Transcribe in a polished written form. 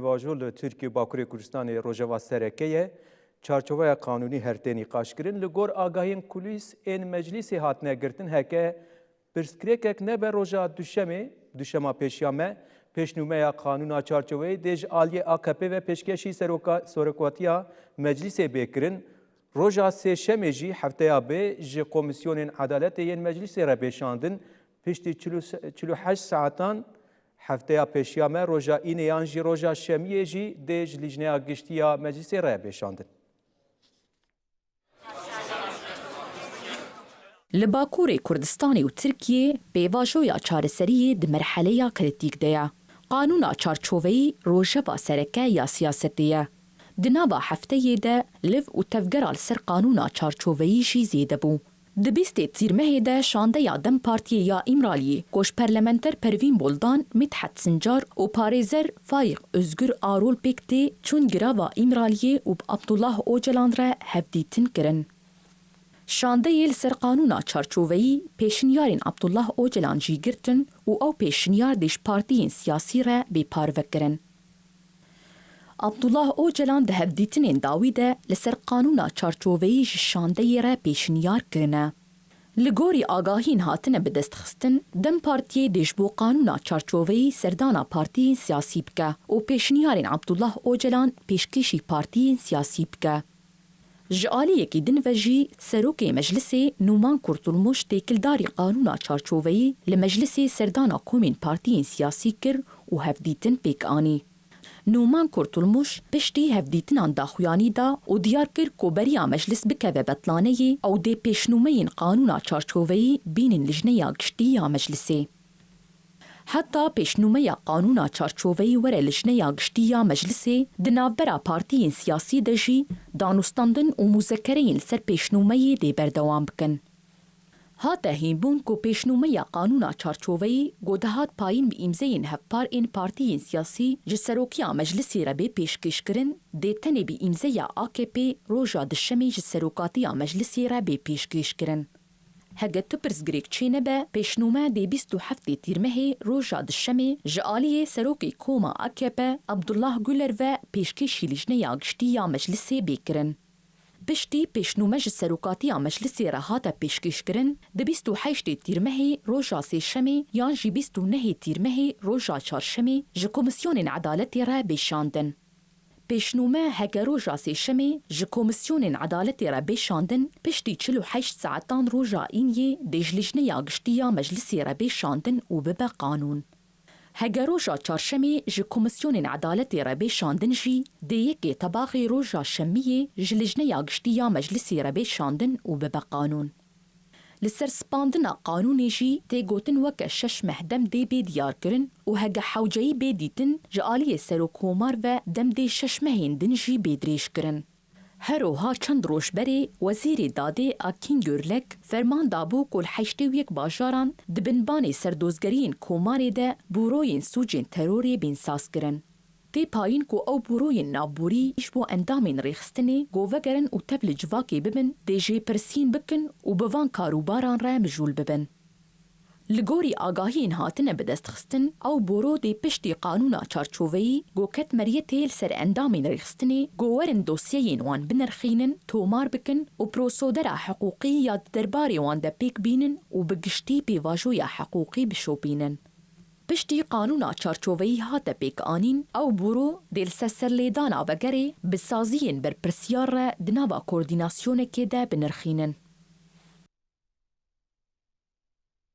پیواژول ترکیه باکوری کردستان روجاوا سرکیه چارچوبه قانونی هرتنی قاشکرین لگور آگاهین کلیس این مجلس هاتنه گرتن هکه پرسکریکک نبه روجا دوشما پیشیامه پیشنومه قانون چارچوبه دیج آلی AKP و پیشکشی سرکواتیا مجلس بکرین روجا سه شمجی هفته به ج کمیسیون عدالت این مجلس را پیشاندن پشتی 48 ساعتان هفته پیشیامه روجا اینیان جی روجا شمیه جی دیج لیجنه گشتیا مجلس را پیشاندن. لباکوری کردستانی و ترکیه پیواژویا چارەسەریê di merheleya kritik de ye. Qanûna çarçoveyî rojeva sereke ya siyasetê ye. Di nava hefteyê de liv û tevgera li ser qanûna çarçoveyî jî zêde bû. Di bîstê Tîrmehê de şandeya Dem Partiyê ya İmraliyê koçperlementer Pervîn Boldan, Midhet Sincar û parêzer Faîq Özgür Arolpêk tê çûn girava İmraliyê û bi Abdullah Öcalan re hevdîtin kirin. شاندهی لسر قانونا چارچوبه‌ای پیشنیارین عبدالله اوجلان جی گرتن و او پیشنیار دیش پارتیین سیاسی را بی پاروک کرن. عبدالله اوجلان ده هفدیتنین داوی ده لسر قانونا چارچوبه‌ای شاندهی را پیشنیار کرنه. لگوری آگاهین هاتنه به دست خستن دم پارتیه دیش بو قانونا چارچوبه‌ای سردانا پارتیین سیاسی بکه و پیشنیارین عبدالله اوجلان پیشکشی پارتیین سیاسی بکه. جعالیکی دن و جی سروک مجلس نومان کرتولموش تکلداری قانونا چارچوبه‌ای لمجلس سردانا کومین پارتیین سیاسی کر و هفدیتن پیک آنی. نومان کرتولموش پشتی هفدیتنان داخویانی دا و دیار کر کوبریا مجلس بکه و بطلانه او دی پیشنومین قانونا چارچوبه‌ای بینن لجنه یا گشتی یا مجلسی. حتی پیشنومه قانونا چارچوبه‌ای وره لجنه یا گشتی یا مجلسی دناوبرا پارتیین سیاسی دجی دانستاندن و مذکرین سر پیشنومه دی بردوام بکن. هاته هینبون کو پیشنومه قانونا چارچوبه‌ای گودهات پایین به امزین هفپار این پارتیین سیاسی جسروکیا مجلسی را به پیشکش کرن دیتنی به امزه AKP روژا دشمی جسروکاتیا مجلسی را به پیشکش کرن. هگه تو پرزگریک چینه به پیشنومه دی 27 تیرمهی روژا دشمی جعالیه سروکی کوما AKP عبدالله گولر و پیشکشی لجنه یا گشتی یا مجلسی بیکرن. پشتی پیشنومه جسروکاتی یا مجلسی را هاته پیشکش کرن دی 28 تیرمهی روژا سیشمی یان جی 29 تیرمهی روژا چارشمی جه کمیسیون عدالتی را بیشاندن. پیشنومه هگه روژا سیشمی جه کمیسیون عدالتی را بیشاندن پشتی 48 ساعتان روژا اینیه دیج لجنه یا گشتی یا مجلسی را بیشاندن و ببه قانون. هگه روژا چارشمی جه کمیسیون عدالتی را بیشاندن جی دیگه طباقی روژا شمیه جه لجنه یا گشتی یا مجلسی را بیشاندن و ببه قانون. لسر سپاندنا قانونی جی تی گوتن وکه شش مهدم دی بی دیار کرن و هگه حوجهی بی دیتن جعالی سروکومار و دم دی شش مهین دن جی بی دریش کرن. هروها چند روش بری وزیر داده آکین گرلک فرمان دابو کل 81 باجاران دبنبانی سردوزگرین کوماری ده بوروین سوجین تروری بینساز کرن. تی پایین کو او بروین نابوری ایش بو اندامین ریخستنی گووگرن و تبل جواکی ببن دیجی پرسین بکن و بوان کاروباران را مجول ببن. لگوری آگاهین هاتنه به دست خستن او برو دی پشتی قانونا چارچوبه‌ای گوکت مریتی سر اندامین ریخستنی گوورن دوسیین وان بنرخینن تومار بکن و پروسودرا حقوقی یا درباری وان ده پیک بینن و بگشتی پیواژویا حقوقی بشو بینن. پشتی قانونا چارچوبه‌ای هاته پیک آنین او برو دیل سرلیدانا وگری بسازین بر پرسیار را دناوا کوردیناسیون که ده بنرخینن.